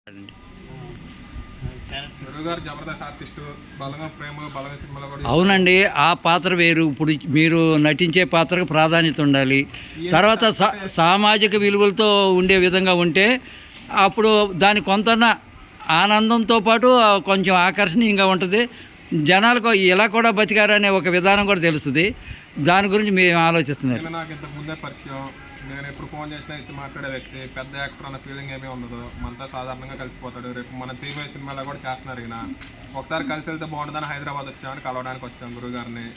అండి. గురుగారు జబర్దస్త్ ఆర్టిస్టు బలగం ఫ్రేమ్ బలగం సినిమాలో కూడా అవునండి, ఆ పాత్ర వేరు. ఇప్పుడు మీరు నటించే పాత్రకు ప్రాధాన్యత ఉండాలి. తర్వాత సామాజిక విలువలతో ఉండే విధంగా ఉంటే అప్పుడు దాని కొంత ఆనందంతో పాటు కొంచెం ఆకర్షణీయంగా ఉంటుంది. జనాలకు ఇలా కూడా బతికారనే ఒక విధానం కూడా తెలుస్తుంది. దాని గురించి మేము ఆలోచిస్తున్నారు. నేను నాకు ఇంతకు ముందే పరిచయం. నేను ఎప్పుడు ఫోన్ చేసినా ఎత్తి మాట్లాడే వ్యక్తి, పెద్ద యాక్టర్ అన్న ఫీలింగ్ ఏమీ ఉండదు. మనతో సాధారణంగా కలిసిపోతాడు. రేపు మన టీవీ సినిమాలో కూడా చేస్తున్నారు. ఈయన ఒకసారి కలిసి వెళ్తే బాగుంటుందని హైదరాబాద్ వచ్చామని కలవడానికి వచ్చాం గురుగారిని.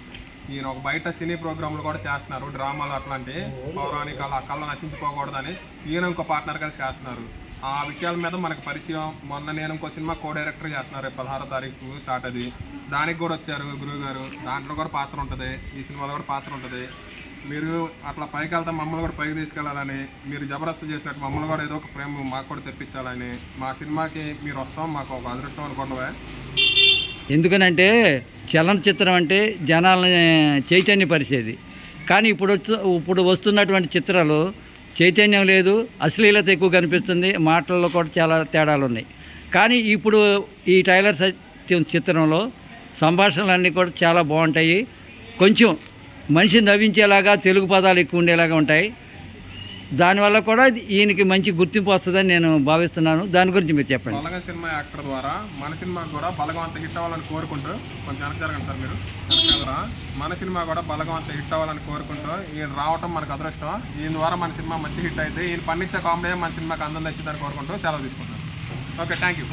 ఈయన ఒక బయట సినీ ప్రోగ్రాంలు కూడా చేస్తున్నారు, డ్రామాలు అట్లాంటి పౌరాణికాలు ఆ కళ నశించిపోకూడదని ఈయన ఇంకో పార్ట్నర్ కలిసి చేస్తున్నారు. ఆ విషయాల మీద మనకు పరిచయం. మొన్న నేను ఇంకో సినిమా కో డైరెక్టర్ చేస్తున్నారు, 16వ తారీఖు స్టార్ట్. అది దానికి కూడా వచ్చారు గురువుగారు. దాంట్లో కూడా పాత్ర ఉంటుంది, ఈ సినిమాలో కూడా పాత్ర ఉంటుంది. మీరు అట్లా పైకి వెళ్తే మమ్మల్ని కూడా పైకి తీసుకెళ్లాలని, మీరు జబర్దస్త్ చేసినట్టు మమ్మల్ని కూడా ఏదో ఒక ఫ్రేమ్ మాకు కూడా తెప్పించాలని, మా సినిమాకి మీరు వస్తాం, మాకు ఒక అదృష్టం అనుకోండివే. ఎందుకనంటే చలనచిత్రం అంటే జనాలని చైతన్యపరిచేది. కానీ ఇప్పుడు వస్తున్నటువంటి చిత్రాలు చైతన్యం లేదు, అశ్లీలత ఎక్కువ కనిపిస్తుంది, మాటల్లో కూడా చాలా తేడాలు ఉన్నాయి. కానీ ఇప్పుడు ఈ టైలర్ సత్యం చిత్రంలో సంభాషణలన్నీ కూడా చాలా బాగుంటాయి. కొంచెం మనిషిని నవ్వించేలాగా తెలుగు పదాలు ఎక్కువ ఉండేలాగా ఉంటాయి. దానివల్ల కూడా ఈయనకి మంచి గుర్తింపు వస్తుందని నేను భావిస్తున్నాను. దాని గురించి మీరు చెప్పండి. బలగం సినిమా యాక్టర్ ద్వారా మన సినిమాకి కూడా బలగం అంత హిట్ అవ్వాలని కోరుకుంటూ, కొంచెం వెనక్కి జరగండి సార్ మీరు, మన సినిమా కూడా బలగం అంత హిట్ అవ్వాలని కోరుకుంటూ ఈయన రావటం మనకు అదృష్టం. ఈయన ద్వారా మన సినిమా మంచి హిట్ అయితే ఈయన పండించే కామెడీ మన సినిమాకి అందం తెచ్చిందని కోరుకుంటూ సెలవు తీసుకుంటాను. Okay, thank you.